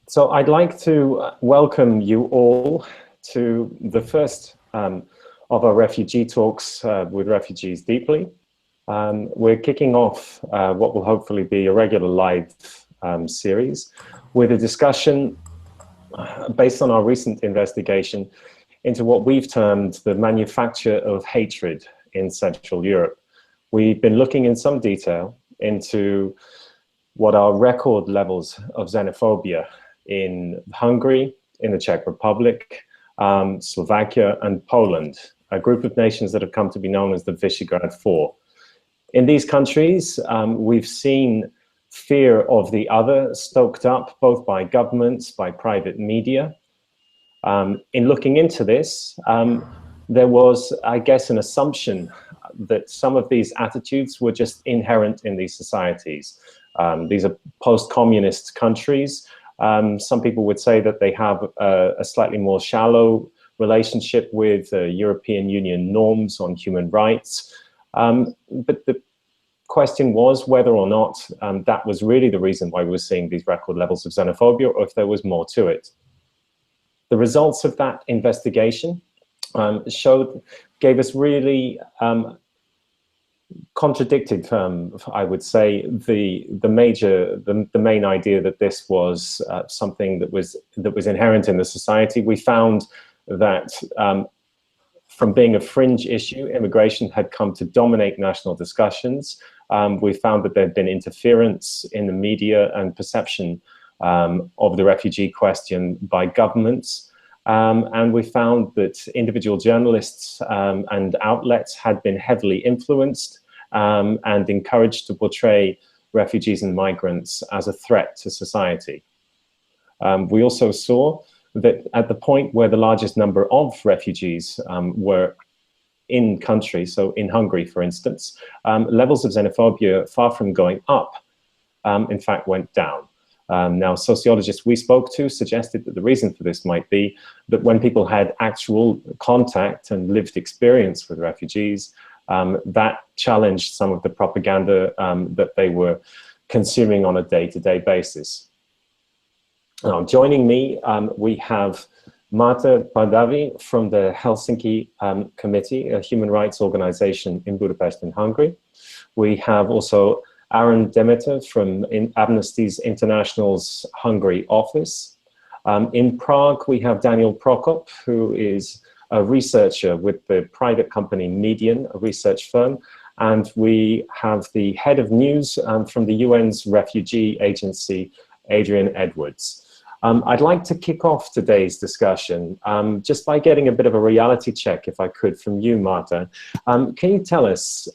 So I'd like to welcome you all to the first of our refugee talks with Refugees Deeply. We're kicking off what will hopefully be a regular live series with a discussion based on our recent investigation into what we've termed the manufacture of hatred in Central Europe. We've been looking in some detail into what are record levels of xenophobia in Hungary, in the Czech Republic, Slovakia and Poland, a group of nations that have come to be known as the Visegrad Four. In these countries, we've seen fear of the other stoked up both by governments, by private media. In looking into this, there was, I guess, an assumption that some of these attitudes were just inherent in these societies. These are post-communist countries. Some people would say that they have a slightly more shallow relationship with European Union norms on human rights. But the question was whether or not that was really the reason why we were seeing these record levels of xenophobia, or if there was more to it. The results of that investigation gave us really contradicted, I would say, the main idea that this was something that was inherent in the society. We found that from being a fringe issue, immigration had come to dominate national discussions. We found that there had been interference in the media and perception of the refugee question by governments. And we found that individual journalists and outlets had been heavily influenced and encouraged to portray refugees and migrants as a threat to society. We also saw that at the point where the largest number of refugees were in country, so in Hungary, for instance, levels of xenophobia, far from going up, in fact went down. Now, sociologists we spoke to suggested that the reason for this might be that when people had actual contact and lived experience with refugees, that challenged some of the propaganda that they were consuming on a day-to-day basis. Now, joining me, we have Marta Pardavi from the Helsinki Committee, a human rights organization in Budapest in Hungary. We have also Aron Demeter from Amnesty's International's Hungary office. In Prague, we have Daniel Prokop, who is a researcher with the private company Median, a research firm. And we have the head of news from the UN's refugee agency, Adrian Edwards. I'd like to kick off today's discussion just by getting a bit of a reality check, if I could, from you, Marta. Can you tell us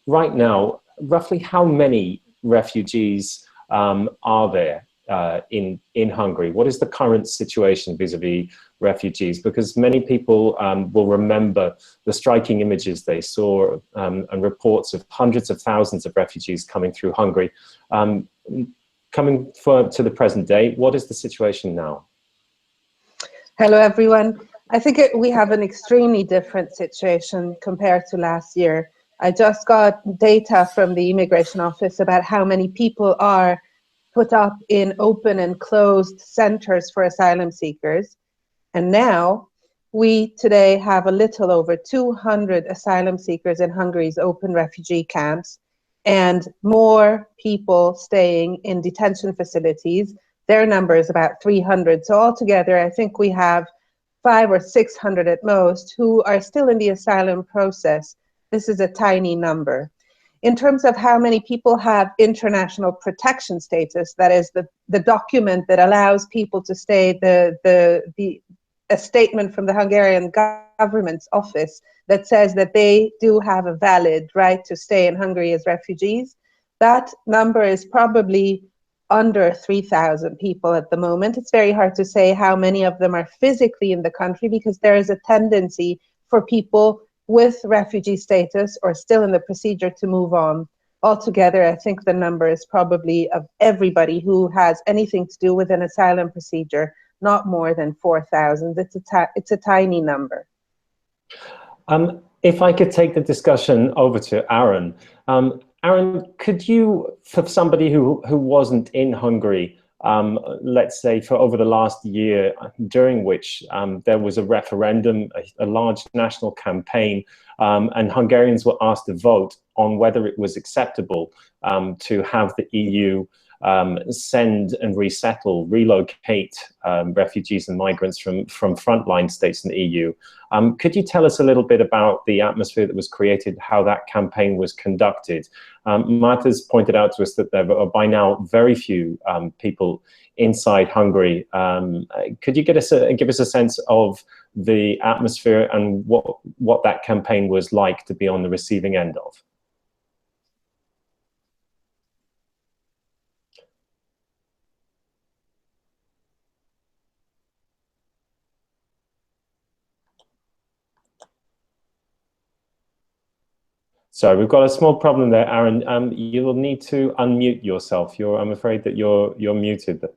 right now, roughly how many refugees are there in Hungary? What is the current situation vis-a-vis refugees? Because many people will remember the striking images they saw and reports of hundreds of thousands of refugees coming through Hungary. Coming to the present day, what is the situation now? Hello, everyone. I think we have an extremely different situation compared to last year. I just got data from the Immigration Office about how many people are put up in open and closed centers for asylum seekers. And now we today have a little over 200 asylum seekers in Hungary's open refugee camps, and more people staying in detention facilities. Their number is about 300. So altogether, I think we have 500 or 600 at most who are still in the asylum process. This is a tiny number. In terms of how many people have international protection status, that is the document that allows people to stay, a statement from the Hungarian government's office that says that they do have a valid right to stay in Hungary as refugees. That number is probably under 3,000 people at the moment. It's very hard to say how many of them are physically in the country, because there is a tendency for people with refugee status or still in the procedure to move on. Altogether, I think the number is probably of everybody who has anything to do with an asylum procedure, not more than 4,000. It's a tiny number. If I could take the discussion over to Aron, Aron, could you, for somebody who wasn't in Hungary, let's say for over the last year, during which there was a referendum, a large national campaign, and Hungarians were asked to vote on whether it was acceptable to have the EU send and resettle, relocate refugees and migrants from frontline states in the EU. Could you tell us a little bit about the atmosphere that was created, how that campaign was conducted? Marta's pointed out to us that there are by now very few people inside Hungary. Could you give us a sense of the atmosphere and what that campaign was like to be on the receiving end of? Sorry, we've got a small problem there, Aron. You will need to unmute yourself. I'm afraid that you're muted.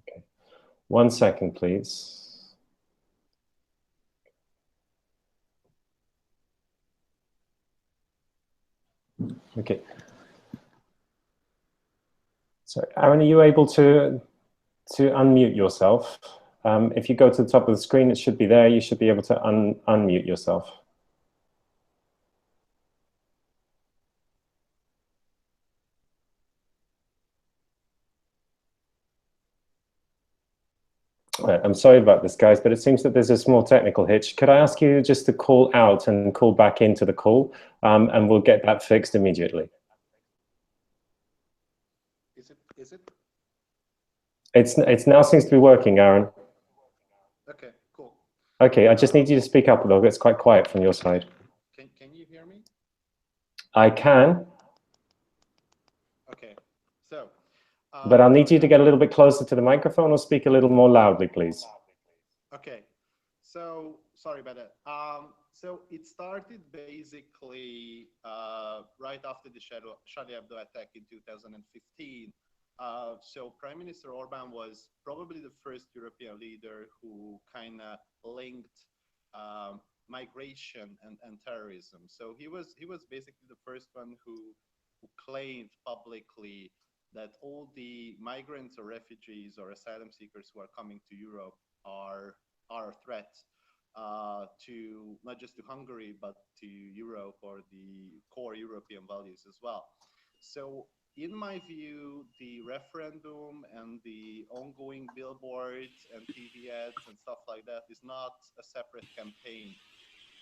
Okay. 1 second, please. Okay. So, Aron, are you able to unmute yourself? If you go to the top of the screen, it should be there. You should be able to unmute yourself. I'm sorry about this, guys, but it seems that there's a small technical hitch. Could I ask you just to call out and call back into the call, and we'll get that fixed immediately. Is it? It's now seems to be working, Aron. Okay, cool. Okay, I just need you to speak up a little bit. It's quite quiet from your side. Can you hear me? I can. Okay, so. But I'll need you to get a little bit closer to the microphone or speak a little more loudly, please. Okay, so sorry about that. So it started basically right after the Charlie Hebdo attack in 2015. So Prime Minister Orban was probably the first European leader who kind of linked migration and terrorism. So he was basically the first one who claimed publicly that all the migrants or refugees or asylum seekers who are coming to Europe are a threat to not just to Hungary, but to Europe or the core European values as well. So in my view, the referendum and the ongoing billboards and TV ads and stuff like that is not a separate campaign.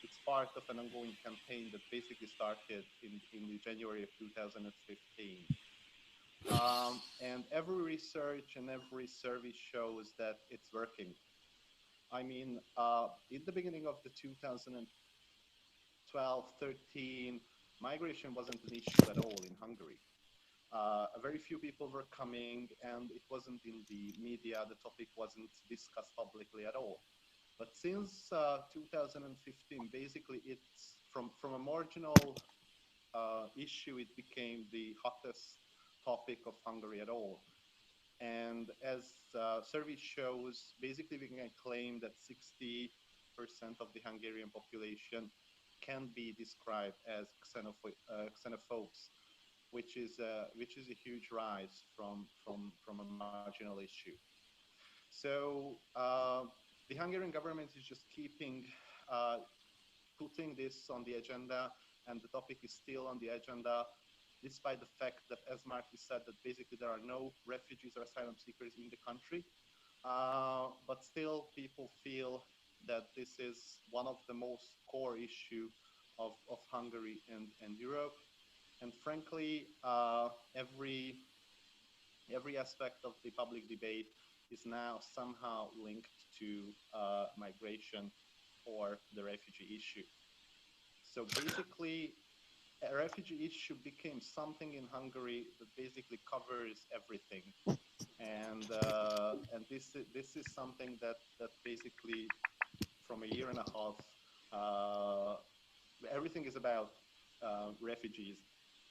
It's part of an ongoing campaign that basically started in the January of 2015. And every research and every survey shows that it's working. I mean, in the beginning of the 2012-13, migration wasn't an issue at all in Hungary. Very few people were coming, and it wasn't in the media. The topic wasn't discussed publicly at all. But since 2015, basically, it's from a marginal issue, it became the hottest topic of Hungary at all. And as survey shows, basically we can claim that 60% of the Hungarian population can be described as xenophobes, which is a huge rise from a marginal issue. So the Hungarian government is just keeping putting this on the agenda, and the topic is still on the agenda, despite the fact that, as Marta said, that basically there are no refugees or asylum seekers in the country. But still, people feel that this is one of the most core issue of Hungary and Europe. And frankly, every aspect of the public debate is now somehow linked to migration or the refugee issue. So basically, a refugee issue became something in Hungary that basically covers everything, and this is something that basically from a year and a half, everything is about refugees,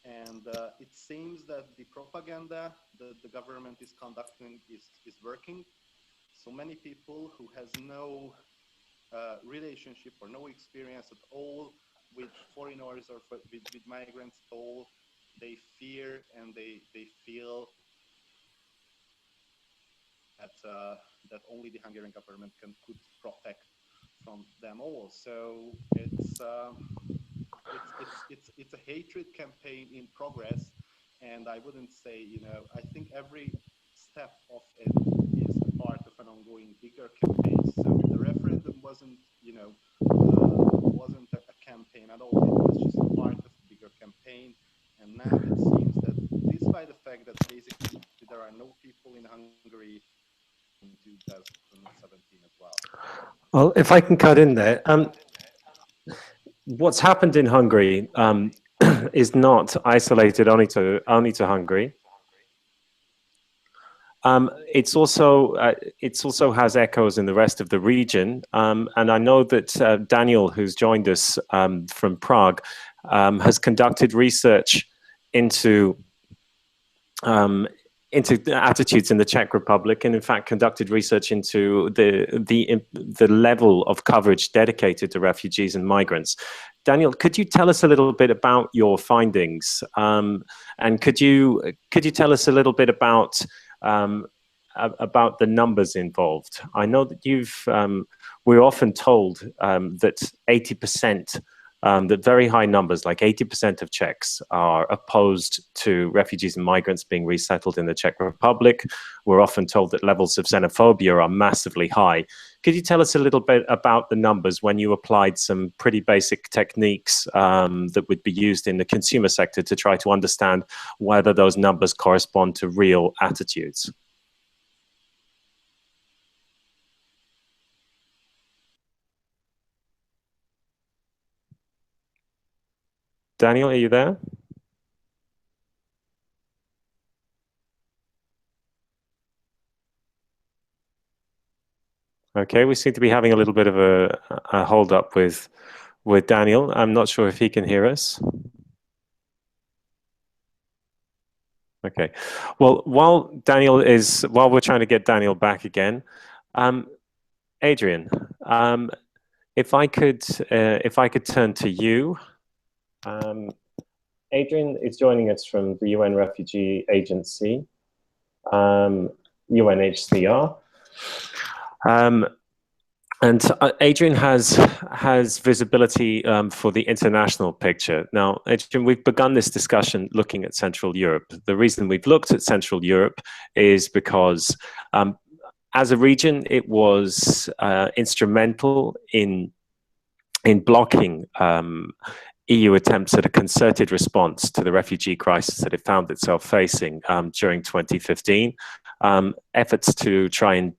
and it seems that the propaganda that the government is conducting is working. So many people who has no relationship or no experience at all with foreigners or with migrants at all, they fear and they feel that that only the Hungarian government could protect from them all. So it's a hatred campaign in progress, and I wouldn't say, you know, I think every step of it is a part of an ongoing bigger campaign. So the referendum wasn't, you know, wasn't a campaign at all. It was just a part of a bigger campaign, and now it seems that despite the fact that basically there are no people in Hungary in 2017 as well. Well, if I can cut in there, what's happened in Hungary is not isolated only to Hungary. It's also has echoes in the rest of the region, and I know that Daniel, who's joined us from Prague, has conducted research into attitudes in the Czech Republic, and in fact conducted research into the level of coverage dedicated to refugees and migrants. Daniel, could you tell us a little bit about your findings, and could you tell us a little bit about the numbers involved? I know that we're often told that 80%. That very high numbers, like 80% of Czechs, are opposed to refugees and migrants being resettled in the Czech Republic. We're often told that levels of xenophobia are massively high. Could you tell us a little bit about the numbers when you applied some pretty basic techniques that would be used in the consumer sector to try to understand whether those numbers correspond to real attitudes? Daniel, are you there? Okay, we seem to be having a little bit of a hold up with Daniel. I'm not sure if he can hear us. Okay, well, while we're trying to get Daniel back again, Adrian, if I could turn to you. Adrian is joining us from the UN Refugee Agency, UNHCR. And Adrian has visibility for the international picture. Now, Adrian, we've begun this discussion looking at Central Europe. The reason we've looked at Central Europe is because as a region, it was instrumental in blocking EU attempts at a concerted response to the refugee crisis that it found itself facing during 2015. Efforts to try and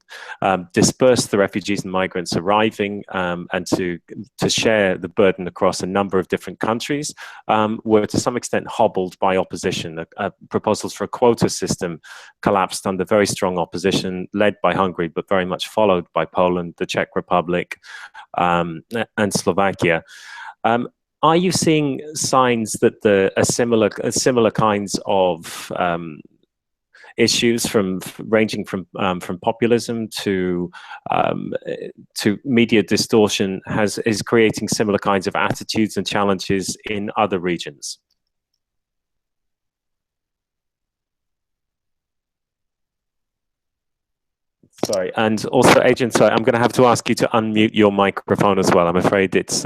disperse the refugees and migrants arriving and to share the burden across a number of different countries were to some extent hobbled by opposition. Proposals for a quota system collapsed under very strong opposition led by Hungary, but very much followed by Poland, the Czech Republic, and Slovakia. Are you seeing signs that similar kinds of issues ranging from populism to media distortion is creating similar kinds of attitudes and challenges in other regions? Sorry, and also, Adrian, sorry, I'm going to have to ask you to unmute your microphone as well. I'm afraid it's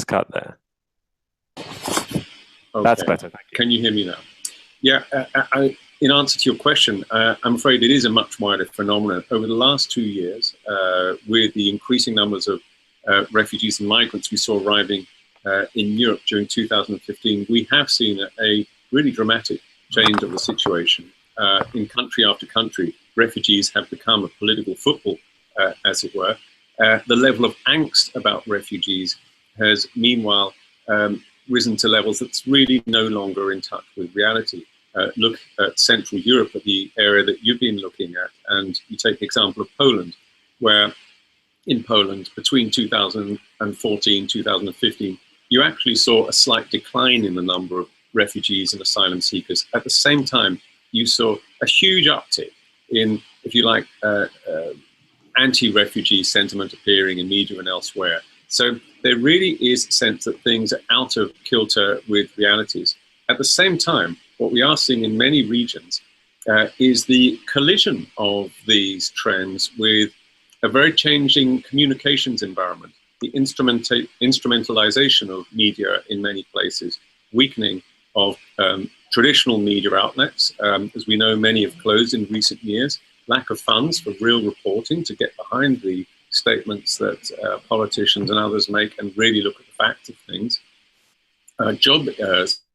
cut there. Okay. That's better. Thank you. Can you hear me now? Yeah, in answer to your question, I'm afraid it is a much wider phenomenon. Over the last 2 years, with the increasing numbers of refugees and migrants we saw arriving in Europe during 2015, we have seen a really dramatic change of the situation. In country after country, refugees have become a political football, as it were. The level of angst about refugees has meanwhile risen to levels that's really no longer in touch with reality. Look at Central Europe, at the area that you've been looking at, and you take the example of Poland, where in Poland, between 2014, 2015, you actually saw a slight decline in the number of refugees and asylum seekers. At the same time, you saw a huge uptick in, if you like, anti-refugee sentiment appearing in media and elsewhere. So there really is a sense that things are out of kilter with realities. At the same time, what we are seeing in many regions is the collision of these trends with a very changing communications environment, the instrumentalization of media in many places, weakening of traditional media outlets. As we know, many have closed in recent years, lack of funds for real reporting to get behind the statements that politicians and others make and really look at the facts of things. Job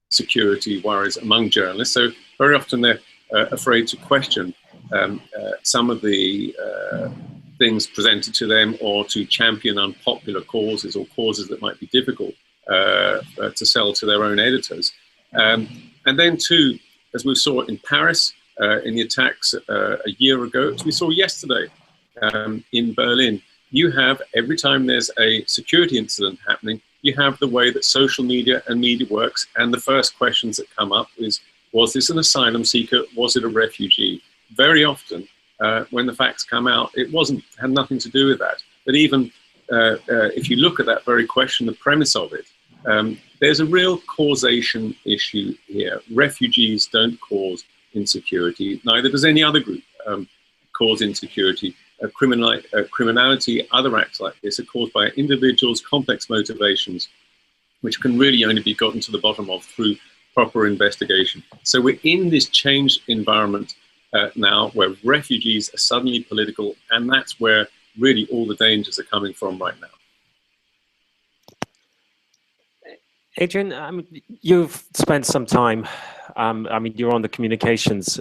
security worries among journalists. So very often they're afraid to question some of the things presented to them, or to champion unpopular causes or causes that might be difficult to sell to their own editors. And then too, as we saw in Paris, in the attacks a year ago, as we saw yesterday in Berlin, you have, every time there's a security incident happening, you have the way that social media and media works, and the first questions that come up is, was this an asylum seeker? Was it a refugee? Very often, when the facts come out, it had nothing to do with that. But even if you look at that very question, the premise of it, there's a real causation issue here. Refugees don't cause insecurity, neither does any other group cause insecurity. Criminality, other acts like this are caused by individuals' complex motivations, which can really only be gotten to the bottom of through proper investigation. So we're in this changed environment now where refugees are suddenly political, and that's where really all the dangers are coming from right now. Adrian, you've spent some time, you're on the communications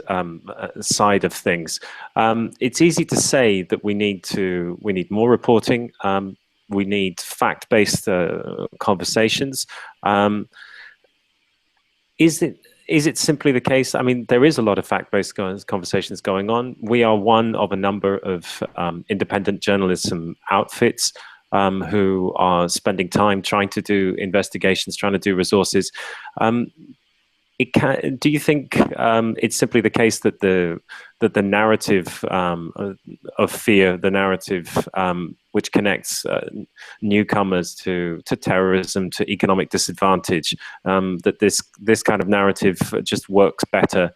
side of things. It's easy to say that we need more reporting, we need fact-based conversations. Is it simply the case? There is a lot of fact-based conversations going on. We are one of a number of independent journalism outfits who are spending time trying to do investigations, trying to do resources. Do you think it's simply the case that the narrative of fear, the narrative which connects newcomers to terrorism, to economic disadvantage, that this kind of narrative just works better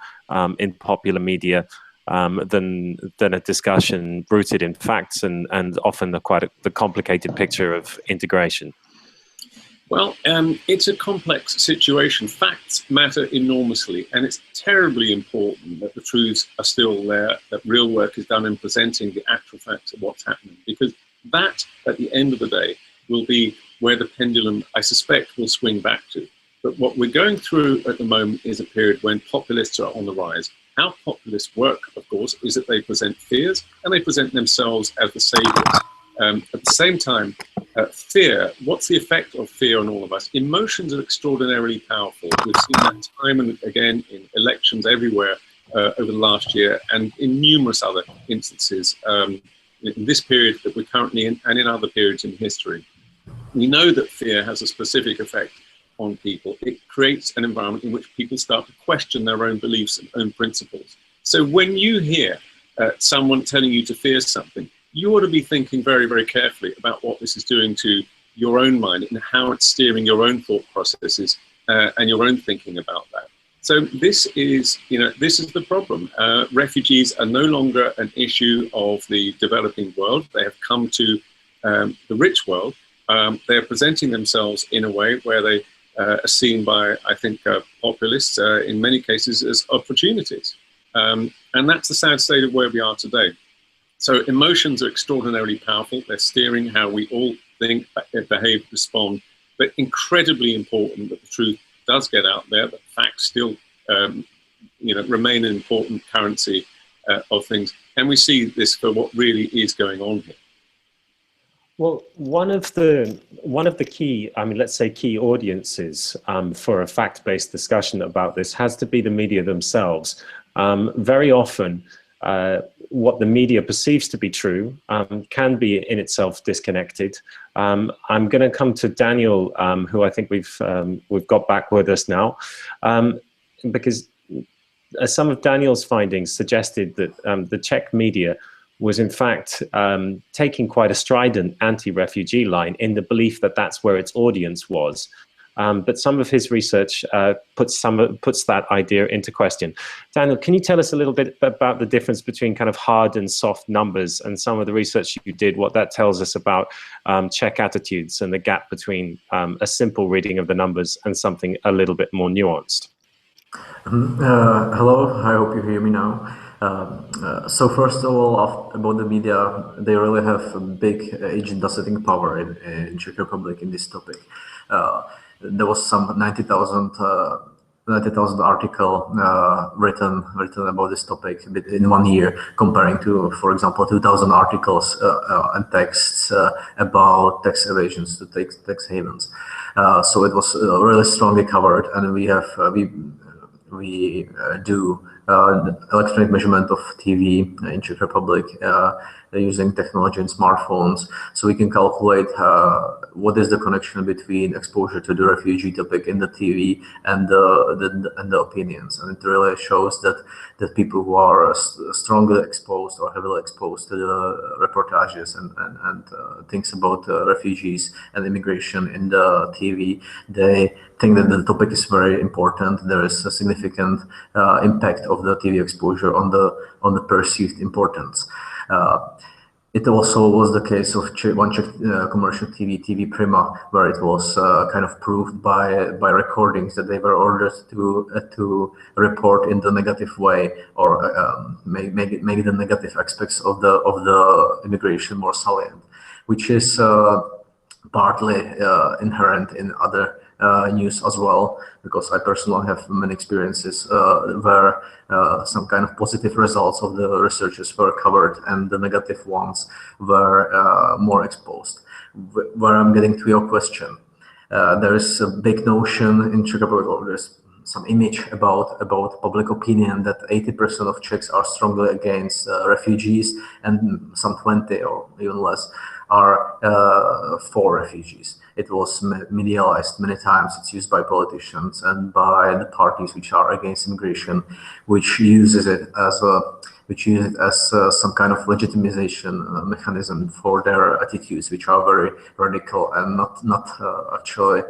in popular media than a discussion rooted in facts and often the complicated picture of integration? Well, it's a complex situation. Facts matter enormously, and it's terribly important that the truths are still there, that real work is done in presenting the actual facts of what's happening, because that, at the end of the day, will be where the pendulum, I suspect, will swing back to. But what we're going through at the moment is a period when populists are on the rise. How populists work, of course, is that they present fears and they present themselves as the saviors. At the same time, fear, what's the effect of fear on all of us? Emotions are extraordinarily powerful. We've seen that time and again in elections everywhere over the last year, and in numerous other instances in this period that we're currently in and in other periods in history. We know that fear has a specific effect on people. It creates an environment in which people start to question their own beliefs and own principles. So when you hear someone telling you to fear something, you ought to be thinking very, very carefully about what this is doing to your own mind and how it's steering your own thought processes and your own thinking about that. So this is the problem. Refugees are no longer an issue of the developing world. They have come to the rich world. They're presenting themselves in a way where they are seen by, I think, populists in many cases as opportunities. And that's the sad state of where we are today. So emotions are extraordinarily powerful. They're steering how we all think, behave, respond, but incredibly important that the truth does get out there, that facts still remain an important currency of things. And we see this for what really is going on here. Well, one of the key, I mean, let's say key audiences for a fact-based discussion about this has to be the media themselves. Very often, what the media perceives to be true can be in itself disconnected. I'm going to come to Daniel, who I think we've got back with us now, because some of Daniel's findings suggested that the Czech media was in fact taking quite a strident anti-refugee line in the belief that that's where its audience was. But some of his research puts that idea into question. Daniel, can you tell us a little bit about the difference between kind of hard and soft numbers and some of the research you did, what that tells us about Czech attitudes and the gap between a simple reading of the numbers and something a little bit more nuanced? Hello, I hope you hear me now. So first of all, about the media, they really have a big agenda-setting power in Czech Republic in this topic. There was some 90,000 article written about this topic in 1 year, comparing to, for example, 2,000 articles and texts about tax evasions to tax havens. So it was really strongly covered, and we do electronic measurement of TV in Czech Republic using technology and smartphones, so we can calculate what is the connection between exposure to the refugee topic in the TV and the opinions. And it really shows that people who are strongly exposed or heavily exposed to the reportages and things about refugees and immigration in the TV, they think that the topic is very important. There is a significant impact of the TV exposure on the perceived importance. It also was the case of one Czech commercial TV Prima, where it was kind of proved by recordings that they were ordered to report in the negative way, or make the negative aspects of the immigration more salient, which is partly inherent in other news as well, because I personally have many experiences where some kind of positive results of the researchers were covered and the negative ones were more exposed. Where I'm getting to your question, there is a big notion in Czech Republic, or there's some image about public opinion that 80% of Czechs are strongly against refugees, and some 20 or even less are for refugees. It was medialized many times. It's used by politicians and by the parties which are against immigration, which uses it as some kind of legitimization mechanism for their attitudes, which are very radical and not actually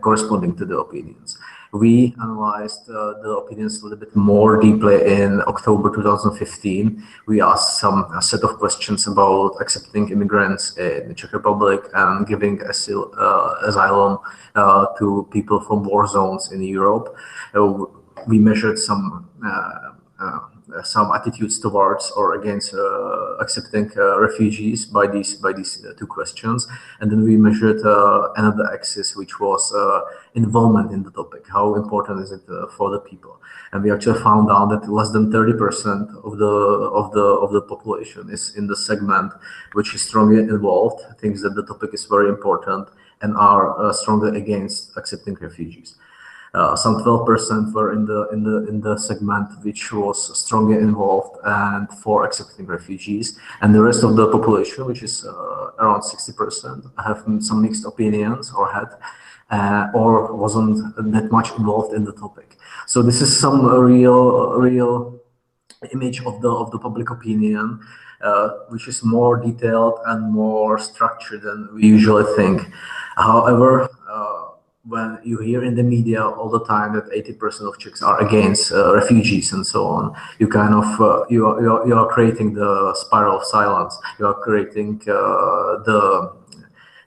corresponding to the opinions. We analyzed the opinions a little bit more deeply in October 2015. We asked a set of questions about accepting immigrants in the Czech Republic and giving asylum to people from war zones in Europe. We measured some attitudes towards or against accepting refugees by these two questions, and then we measured another axis, which was involvement in the topic. How important is it for the people? And we actually found out that less than 30% of the population is in the segment which is strongly involved, thinks that the topic is very important, and are strongly against accepting refugees. Some 12% were in the segment which was strongly involved and for accepting refugees, and the rest of the population, which is around 60%, have some mixed opinions or had or wasn't that much involved in the topic. So this is some real image of the public opinion, which is more detailed and more structured than we usually think. However, when you hear in the media all the time that 80% of Czechs are against refugees and so on, you kind of you are creating the spiral of silence. You are creating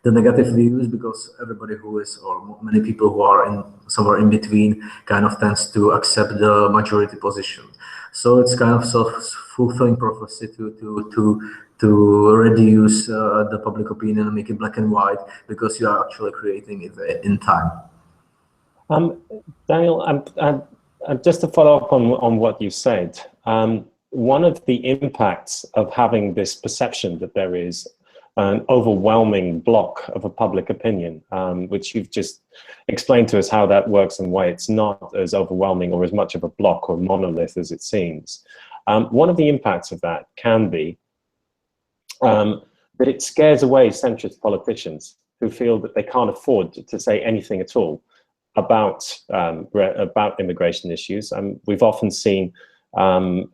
the negative views, because everybody who is, or many people who are somewhere in between, kind of tends to accept the majority position. So it's kind of self-fulfilling prophecy to reduce the public opinion and make it black and white, because you are actually creating it in time. Daniel, just to follow up on what you said, one of the impacts of having this perception that there is an overwhelming block of a public opinion, which you've just explained to us how that works and why it's not as overwhelming or as much of a block or monolith as it seems. One of the impacts of that can be that it scares away centrist politicians who feel that they can't afford to say anything at all about immigration issues. We've often seen a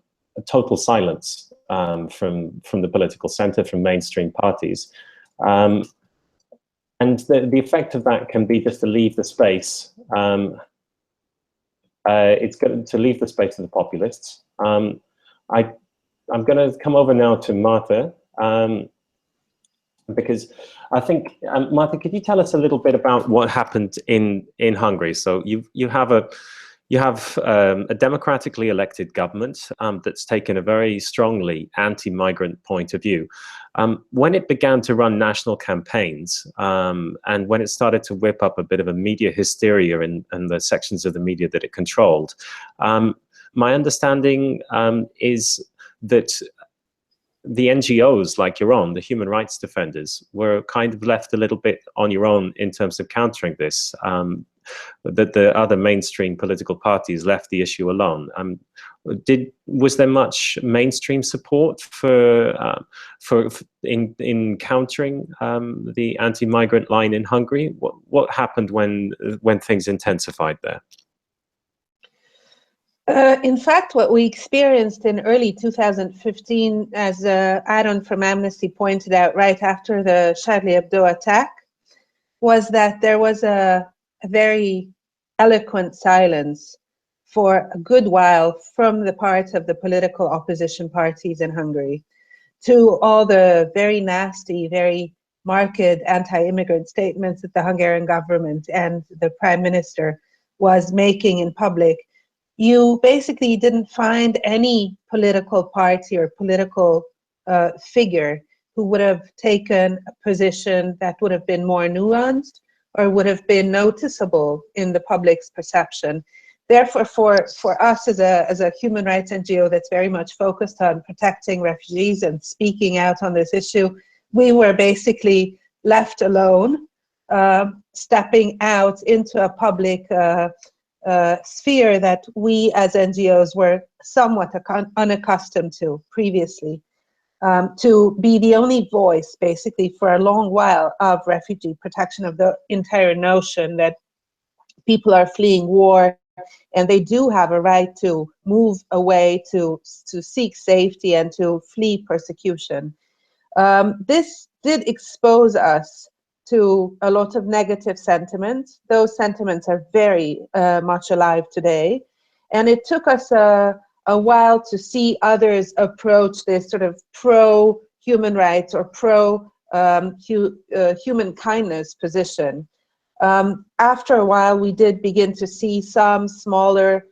total silence from the political center, from mainstream parties. And the effect of that can be just to leave the space. It's going to leave the space to the populists. I'm going to come over now to Marta, because I think, Marta, could you tell us a little bit about what happened in Hungary? So you have a democratically elected government that's taken a very strongly anti-migrant point of view. When it began to run national campaigns, and when it started to whip up a bit of a media hysteria in the sections of the media that it controlled, my understanding is that the NGOs like your own, the human rights defenders, were kind of left a little bit on your own in terms of countering this. That the other mainstream political parties left the issue alone. Was there much mainstream support in countering the anti-migrant line in Hungary? What happened when things intensified there? In fact, what we experienced in early 2015, as Aron from Amnesty pointed out right after the Charlie Hebdo attack, was that there was a very eloquent silence for a good while from the part of the political opposition parties in Hungary to all the very nasty, very marked anti-immigrant statements that the Hungarian government and the Prime Minister was making in public. You basically didn't find any political party or political figure who would have taken a position that would have been more nuanced or would have been noticeable in the public's perception. Therefore, for us as a human rights NGO that's very much focused on protecting refugees and speaking out on this issue, we were basically left alone, stepping out into a public sphere that we as NGOs were somewhat unaccustomed to previously, to be the only voice basically for a long while of refugee protection, of the entire notion that people are fleeing war and they do have a right to move away, to seek safety and to flee persecution. This did expose us to a lot of negative sentiments. Those sentiments are very much alive today. And it took us a while to see others approach this sort of pro-human rights or pro-human kindness position. After a while, we did begin to see some smaller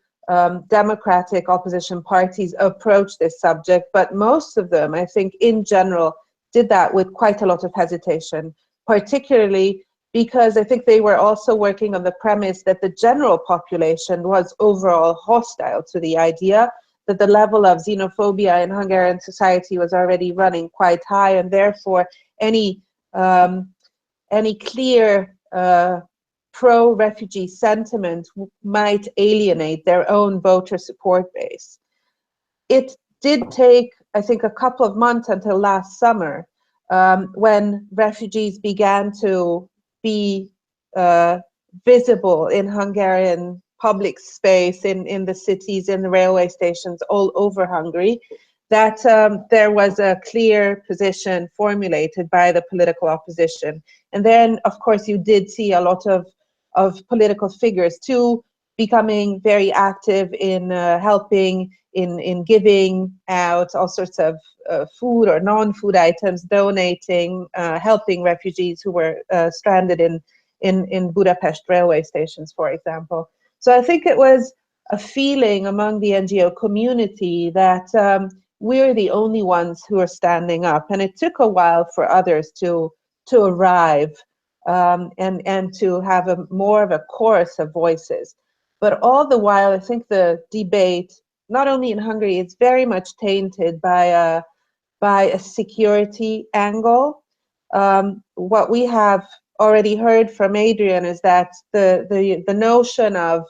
democratic opposition parties approach this subject, but most of them, I think, in general, did that with quite a lot of hesitation, particularly because I think they were also working on the premise that the general population was overall hostile to the idea, that the level of xenophobia in Hungarian society was already running quite high, and therefore any clear pro-refugee sentiment might alienate their own voter support base. It did take, I think, a couple of months until last summer when refugees began to be visible in Hungarian public space, in the cities, in the railway stations all over Hungary, that there was a clear position formulated by the political opposition. And then, of course, you did see a lot of political figures too becoming very active in helping, in giving out all sorts of food or non-food items, donating, helping refugees who were stranded in Budapest railway stations, for example. So I think it was a feeling among the NGO community that we're the only ones who are standing up, and it took a while for others to arrive and to have more of a chorus of voices. But all the while, I think the debate, not only in Hungary, it's very much tainted by a security angle. what we have already heard from Adrian is that the notion of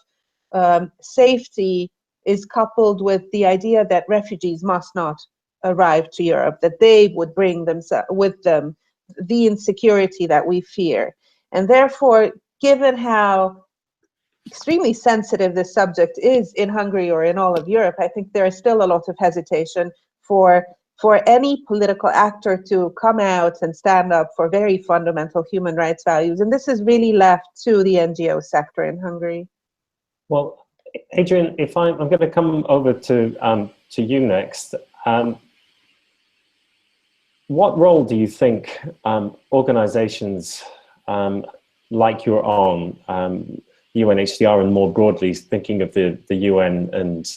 safety is coupled with the idea that refugees must not arrive to Europe, that they would bring with them the insecurity that we fear. And therefore, given how extremely sensitive this subject is in Hungary or in all of Europe, I think there is still a lot of hesitation for any political actor to come out and stand up for very fundamental human rights values. And this is really left to the NGO sector in Hungary. Well, Adrian, if I'm going to come over to you next. What role do you think organizations like your own, UNHCR, and more broadly thinking of the UN and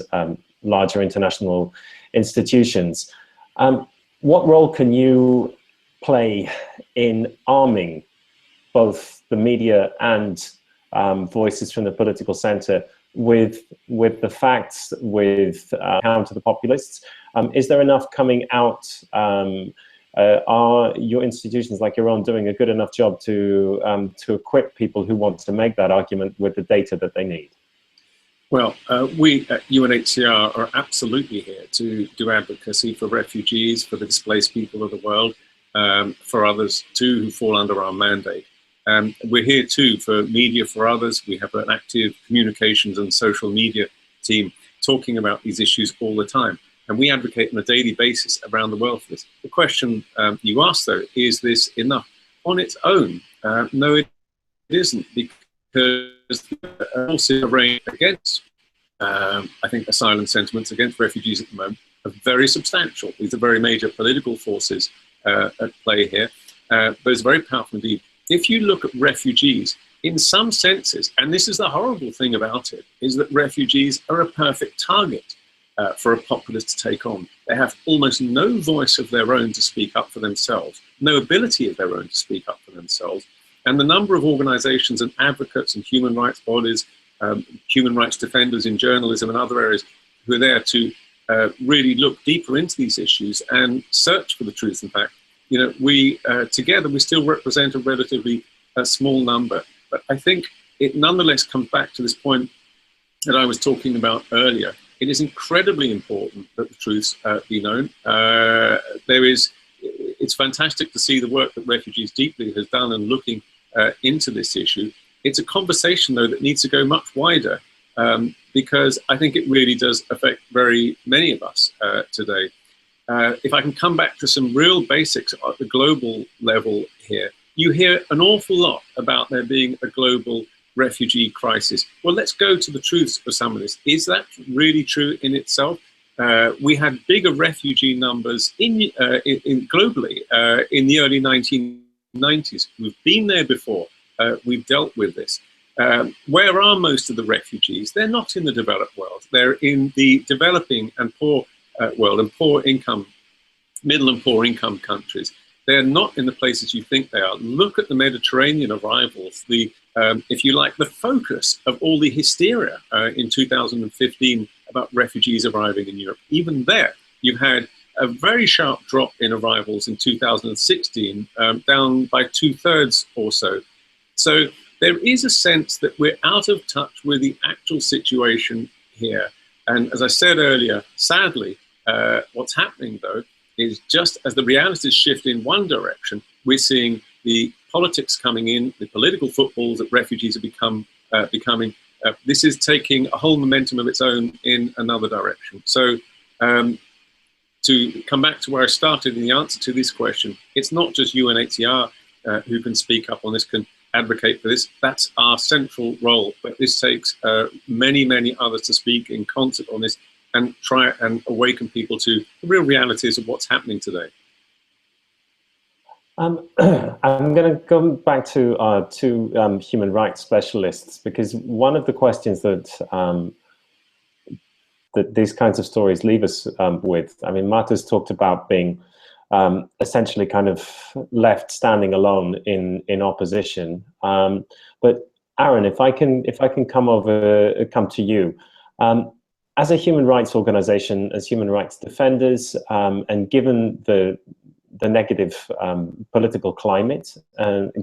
larger international institutions, what role can you play in arming both the media and voices from the political center with the facts, with counter the populists? Is there enough coming out? Are your institutions like your own doing a good enough job to equip people who want to make that argument with the data that they need? Well, we at UNHCR are absolutely here to do advocacy for refugees, for the displaced people of the world, for others too who fall under our mandate. We're here too for Media for Others. We have an active communications and social media team talking about these issues all the time. And we advocate on a daily basis around the world for this. The question you asked, though, is this enough? On its own, no, it isn't, because the forces arrayed against, I think, asylum sentiments against refugees at the moment are very substantial. These are very major political forces at play here. Those are very powerful indeed. If you look at refugees, in some senses, and this is the horrible thing about it, is that refugees are a perfect target for a populist to take on. They have almost no voice of their own to speak up for themselves, no ability of their own to speak up for themselves. And the number of organizations and advocates and human rights bodies, human rights defenders in journalism and other areas who are there to really look deeper into these issues and search for the truth and fact. You know, we together, we still represent a relatively small number. But I think it nonetheless comes back to this point that I was talking about earlier. It is incredibly important that the truths be known. It's fantastic to see the work that Refugees Deeply has done and looking into this issue. It's a conversation, though, that needs to go much wider because I think it really does affect very many of us today. If I can come back to some real basics at the global level here, you hear an awful lot about there being a global refugee crisis. Well, let's go to the truths of some of this. Is that really true in itself? We had bigger refugee numbers globally in the early 1990s. We've been there before. We've dealt with this. Where are most of the refugees? They're not in the developed world. They're in the developing and poor world and poor income, middle and poor income countries. They're not in the places you think they are. Look at the Mediterranean arrivals, if you like, the focus of all the hysteria in 2015 about refugees arriving in Europe. Even there, you've had a very sharp drop in arrivals in 2016, down by 2/3 or so. So there is a sense that we're out of touch with the actual situation here. And as I said earlier, sadly, what's happening, though, is just as the realities shift in one direction, we're seeing the politics coming in, the political footballs that refugees are becoming. This is taking a whole momentum of its own in another direction. So to come back to where I started in the answer to this question, it's not just UNHCR who can speak up on this, can advocate for this. That's our central role, but this takes many, many others to speak in concert on this and try and awaken people to the real realities of what's happening today. I'm going to go back to our two human rights specialists, because one of the questions that that these kinds of stories leave us with, I mean, Marta's talked about being essentially kind of left standing alone in opposition. But Aron, if I can come to you. As a human rights organization, as human rights defenders, and given the negative political climate,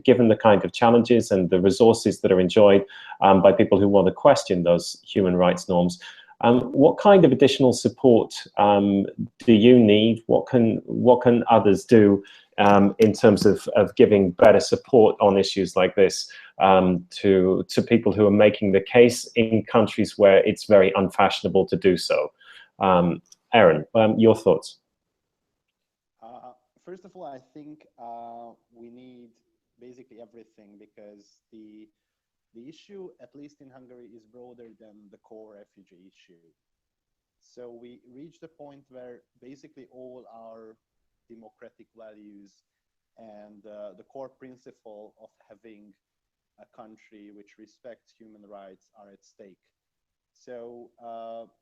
given the kind of challenges and the resources that are enjoyed by people who want to question those human rights norms. What kind of additional support do you need? What can others do in terms of giving better support on issues like this to people who are making the case in countries where it's very unfashionable to do so? Aron, your thoughts? First of all, I think we need basically everything, because the issue, at least in Hungary, is broader than the core refugee issue. So we reached a point where basically all our democratic values and the core principle of having a country which respects human rights are at stake. So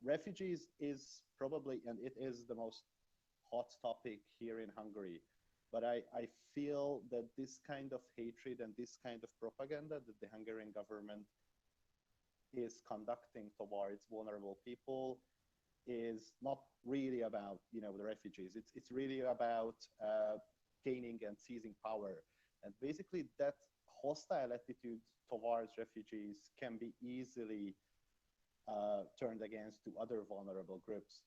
refugees is probably, and it is the most hot topic here in Hungary. But I feel that this kind of hatred and this kind of propaganda that the Hungarian government is conducting towards vulnerable people is not really about, you know, the refugees. It's really about gaining and seizing power. And basically that hostile attitude towards refugees can be easily turned against to other vulnerable groups,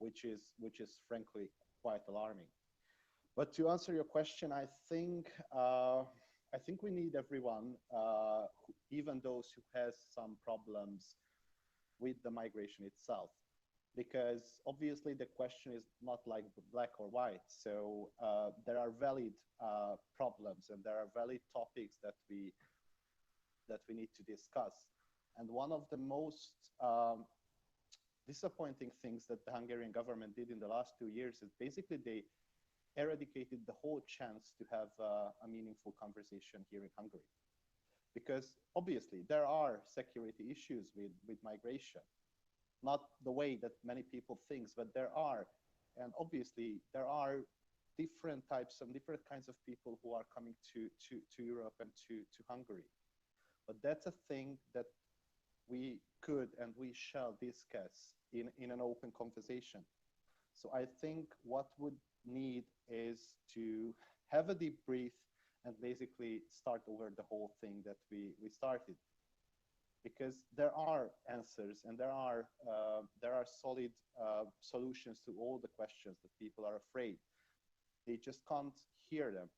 which is frankly quite alarming. But to answer your question, I think we need everyone, even those who has some problems with the migration itself, because obviously the question is not like black or white. So there are valid problems and there are valid topics that we need to discuss. And one of the most disappointing things that the Hungarian government did in the last 2 years is basically they eradicated the whole chance to have a meaningful conversation here in Hungary. Because obviously there are security issues with migration, not the way that many people think, but there are. And obviously there are different types and different kinds of people who are coming to Europe and to Hungary. But that's a thing that we could and we shall discuss in an open conversation. So I think what would need is to have a deep breath and basically start over the whole thing that we started, because there are answers and there are solid solutions to all the questions that people are afraid. They just can't hear them,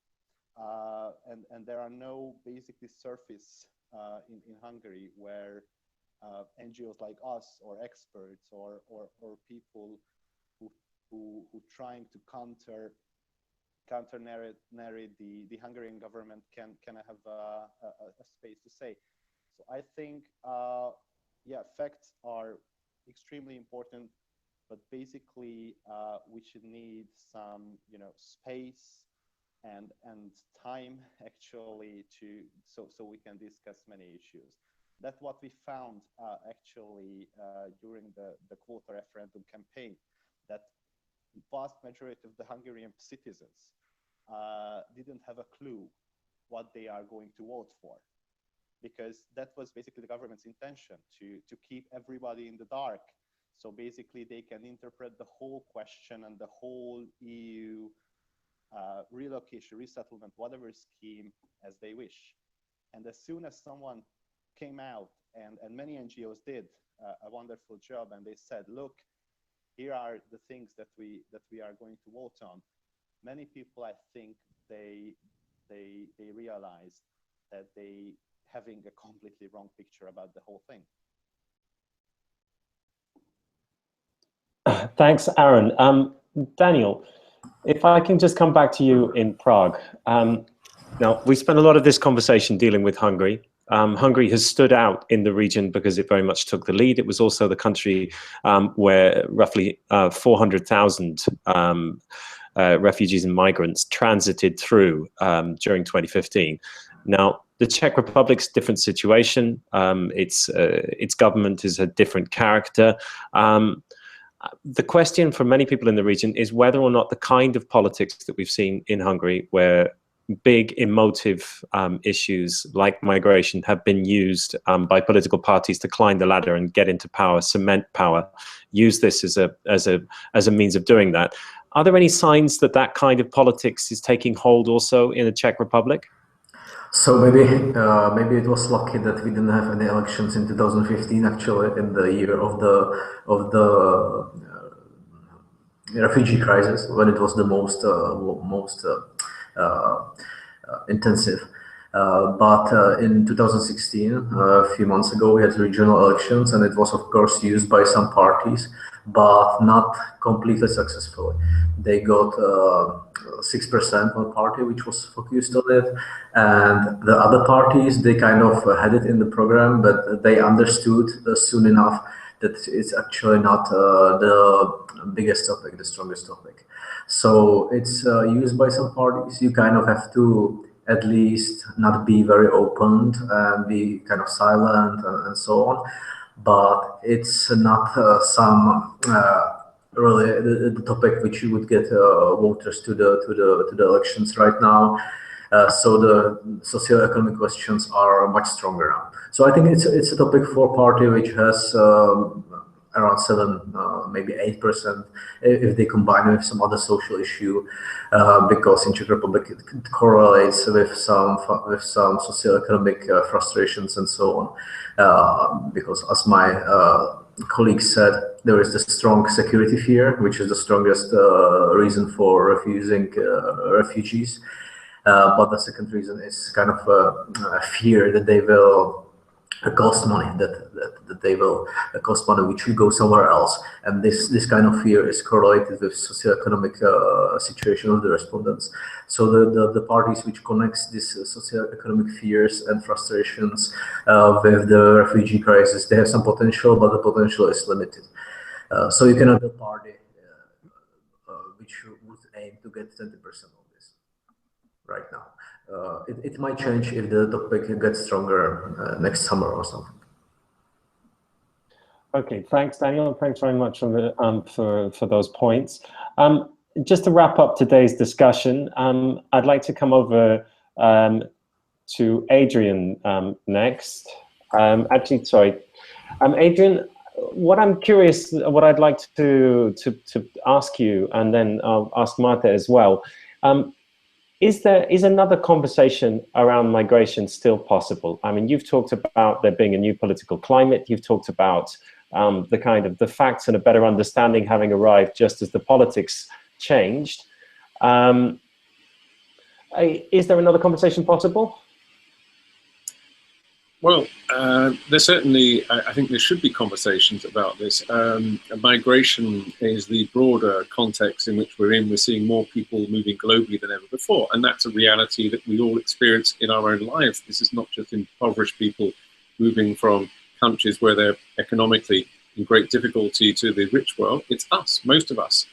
and there are no basically surface in Hungary where NGOs like us or experts or people who trying to counter narrate the Hungarian government can have a space to say. So I think yeah, facts are extremely important, but basically we should need some, you know, space and time actually so we can discuss many issues. That's what we found actually during the quota referendum campaign, that vast majority of the Hungarian citizens didn't have a clue what they are going to vote for, because that was basically the government's intention to keep everybody in the dark. So basically they can interpret the whole question and the whole EU relocation, resettlement, whatever scheme as they wish. And as soon as someone came out, and many NGOs did a wonderful job, and they said, look, here are the things that we are going to vote on. Many people, I think, they realized that they having a completely wrong picture about the whole thing. Thanks, Aron. Daniel, if I can just come back to you in Prague. Now, we spent a lot of this conversation dealing with Hungary. Hungary has stood out in the region because it very much took the lead. It was also the country where roughly 400,000 refugees and migrants transited through during 2015. Now, the Czech Republic's different situation. Its government is a different character. The question for many people in the region is whether or not the kind of politics that we've seen in Hungary, where big emotive issues like migration have been used by political parties to climb the ladder and get into power, cement power, use this as a means of doing that. Are there any signs that that kind of politics is taking hold also in the Czech Republic? So maybe it was lucky that we didn't have any elections in 2015, actually, in the year of the refugee crisis, when it was the most intensive. But in 2016, a few months ago, we had regional elections, and it was, of course, used by some parties, but not completely successfully. They got 6% one party, which was focused on it, and the other parties, they kind of had it in the program, but they understood soon enough that it's actually not the biggest topic, the strongest topic. So it's used by some parties. You kind of have to at least not be very open and be kind of silent and so on. But it's not really the topic which you would get voters to the elections right now. So the socio-economic questions are much stronger now. So I think it's a topic for a party which has around 7, maybe 8%, if they combine it with some other social issue, because in Czech Republic it correlates with some socio-economic frustrations and so on. Because as my colleague said, there is the strong security fear, which is the strongest reason for refusing refugees. But the second reason is kind of a fear that they will cost money, that they will cost money, which will go somewhere else. And this kind of fear is correlated with socioeconomic situation of the respondents. So the parties which connects these socioeconomic fears and frustrations with the refugee crisis, they have some potential, but the potential is limited. So you cannot have a party which would aim to get 20% of this right now. It might change if the topic gets stronger next summer or something. Okay, thanks, Daniel. Thanks very much for those points. Just to wrap up today's discussion, I'd like to come over to Adrian next. Actually, sorry, Adrian. What I'm curious, what I'd like to ask you, and then I'll ask Marta as well. Is another conversation around migration still possible? I mean, you've talked about there being a new political climate. You've talked about the kind of the facts and a better understanding having arrived just as the politics changed. Is there another conversation possible? Well, there's certainly, I think there should be conversations about this. Migration is the broader context in which we're in. We're seeing more people moving globally than ever before. And that's a reality that we all experience in our own lives. This is not just impoverished people moving from countries where they're economically in great difficulty to the rich world. It's us, most of us.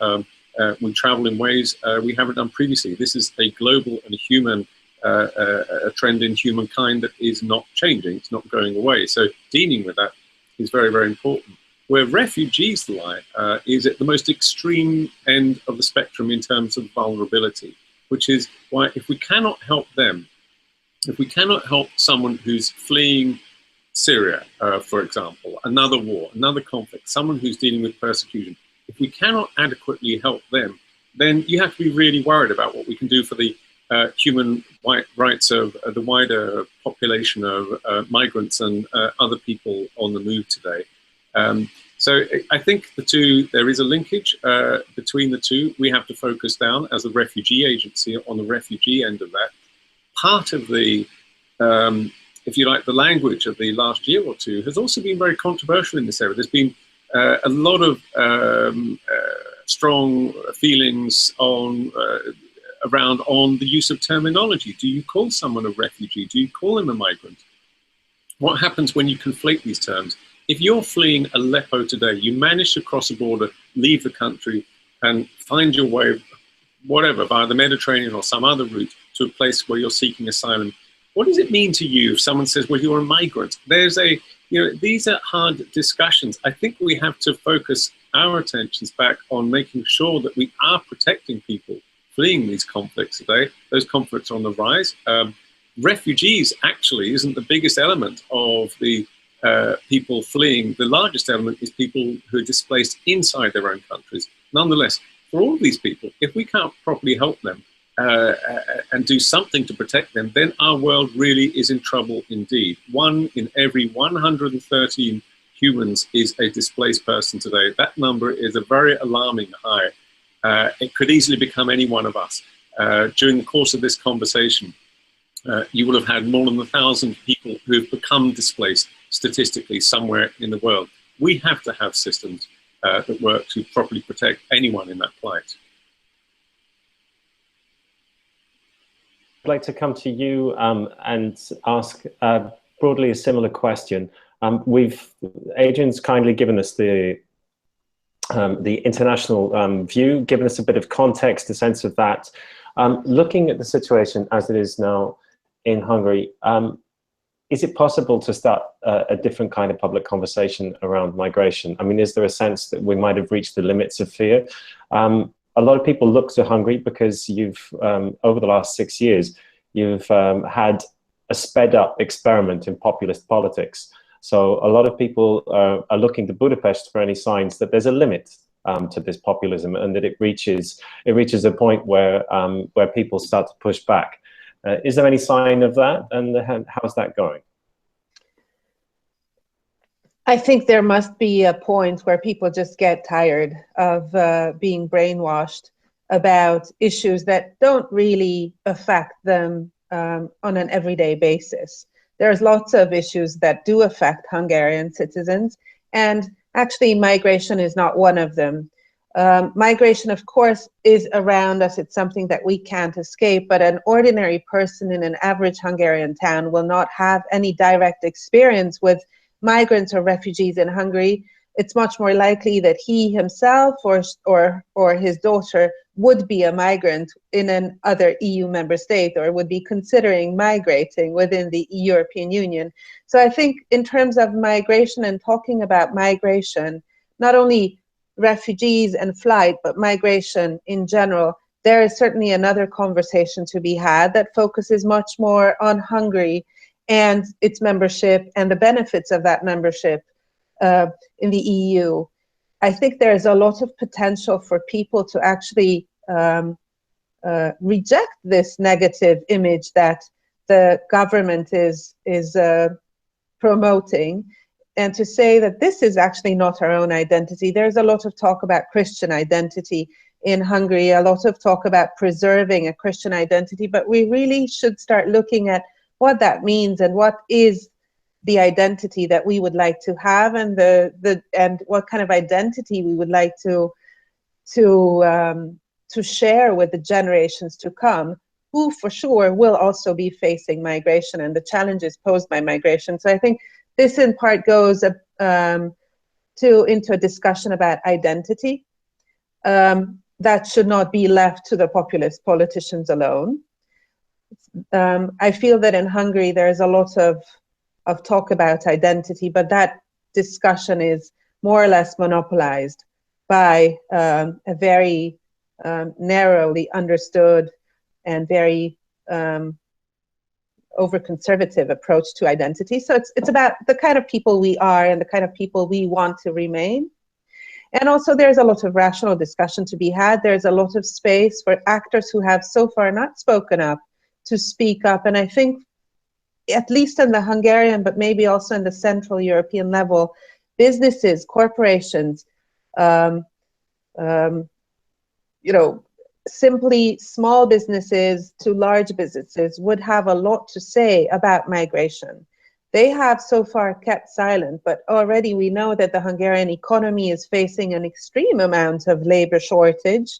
We travel in ways we haven't done previously. This is a global and human a trend in humankind that is not changing, it's not going away. So dealing with that is very, very important. Where refugees lie is at the most extreme end of the spectrum in terms of vulnerability, which is why if we cannot help them, if we cannot help someone who's fleeing Syria, for example, another war, another conflict, someone who's dealing with persecution, if we cannot adequately help them, then you have to be really worried about what we can do for the human rights of the wider population of migrants and other people on the move today. So I think there is a linkage between the two. We have to focus down as a refugee agency on the refugee end of that. Part of the, if you like, the language of the last year or two has also been very controversial in this area. There's been a lot of strong feelings around the use of terminology. Do you call someone a refugee? Do you call him a migrant? What happens when you conflate these terms? If you're fleeing Aleppo today, you manage to cross a border, leave the country, and find your way, whatever, via the Mediterranean or some other route to a place where you're seeking asylum. What does it mean to you if someone says, well, you're a migrant? These are hard discussions. I think we have to focus our attentions back on making sure that we are protecting people fleeing these conflicts today. Those conflicts are on the rise. Refugees actually isn't the biggest element of the people fleeing. The largest element is people who are displaced inside their own countries. Nonetheless, for all of these people, if we can't properly help them and do something to protect them, then our world really is in trouble indeed. 1 in every 113 humans is a displaced person today. That number is a very alarming high. It could easily become any one of us. During the course of this conversation, you will have had more than 1,000 people who have become displaced statistically somewhere in the world. We have to have systems that work to properly protect anyone in that plight. I'd like to come to you and ask broadly a similar question. Adrian's kindly given us the international view, given us a bit of context, a sense of that. Looking at the situation as it is now in Hungary, is it possible to start a different kind of public conversation around migration? I mean, is there a sense that we might have reached the limits of fear? A lot of people look to Hungary because you've, over the last 6 years, you've had a sped up experiment in populist politics. So a lot of people are looking to Budapest for any signs that there's a limit to this populism and that it reaches a point where people start to push back. Is there any sign of that, and how's that going? I think there must be a point where people just get tired of being brainwashed about issues that don't really affect them on an everyday basis. There's lots of issues that do affect Hungarian citizens, and actually migration is not one of them. Migration, of course, is around us. It's something that we can't escape, but an ordinary person in an average Hungarian town will not have any direct experience with migrants or refugees in Hungary. It's much more likely that he himself or his daughter would be a migrant in an other EU member state, or would be considering migrating within the European Union. So I think in terms of migration and talking about migration, not only refugees and flight, but migration in general, there is certainly another conversation to be had that focuses much more on Hungary and its membership and the benefits of that membership in the EU. I think there is a lot of potential for people to actually reject this negative image that the government is promoting, and to say that this is actually not our own identity. There's a lot of talk about Christian identity in Hungary, a lot of talk about preserving a Christian identity, but we really should start looking at what that means and what is the identity that we would like to have, and and what kind of identity we would like to share with the generations to come, who for sure will also be facing migration and the challenges posed by migration. So I think this in part goes into a discussion about identity that should not be left to the populist politicians alone. I feel that in Hungary there's a lot of talk about identity, but that discussion is more or less monopolized by a very narrowly understood and very over-conservative approach to identity. So it's about the kind of people we are and the kind of people we want to remain. And also there's a lot of rational discussion to be had. There's a lot of space for actors who have so far not spoken up to speak up. And I think, at least in the Hungarian, but maybe also in the Central European level, businesses, corporations, simply small businesses to large businesses would have a lot to say about migration. They have so far kept silent, but already we know that the Hungarian economy is facing an extreme amount of labor shortage,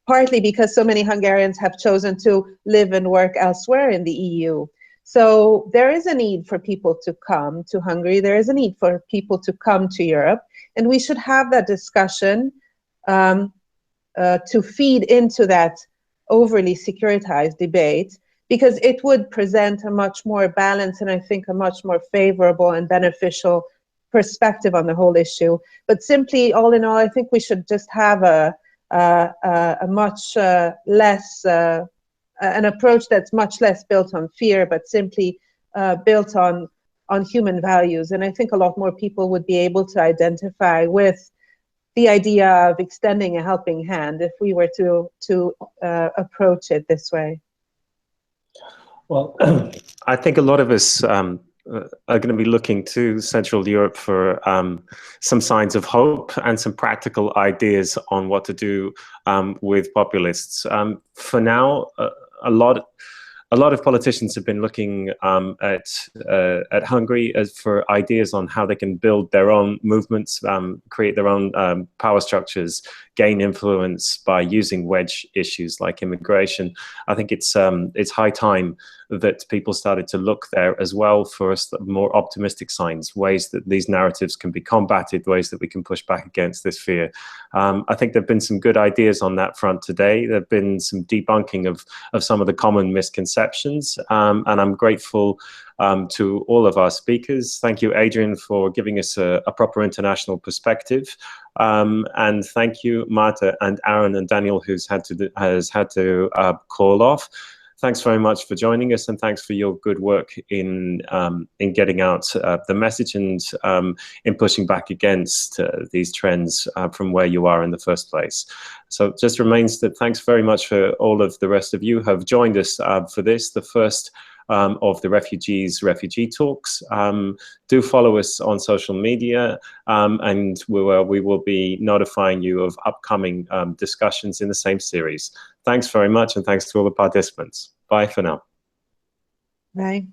partly because so many Hungarians have chosen to live and work elsewhere in the EU. So there is a need for people to come to Hungary. There is a need for people to come to Europe, and we should have that discussion to feed into that overly securitized debate, because it would present a much more balanced and I think a much more favorable and beneficial perspective on the whole issue. But simply, all in all, I think we should just have a a much less, an approach that's much less built on fear, but simply built on human values. And I think a lot more people would be able to identify with the idea of extending a helping hand if we were to approach it this way. Well, I think a lot of us are going to be looking to Central Europe for some signs of hope and some practical ideas on what to do with populists. For now, a lot of politicians have been looking at Hungary for ideas on how they can build their own movements, create their own power structures, gain influence by using wedge issues like immigration. I think it's high time that people started to look there as well for more optimistic signs, ways that these narratives can be combated, ways that we can push back against this fear. I think there have been some good ideas on that front today. There have been some debunking of some of the common misconceptions, and I'm grateful to all of our speakers. Thank you, Adrian, for giving us a proper international perspective. And thank you, Marta and Aron and Daniel, who's had to call off. Thanks very much for joining us, and thanks for your good work in getting out the message and in pushing back against these trends from where you are in the first place. So it just remains that thanks very much for all of the rest of you who have joined us for this, the first of the Refugee Talks. Do follow us on social media, and we will be notifying you of upcoming discussions in the same series. Thanks very much, and thanks to all the participants. Bye for now. Bye.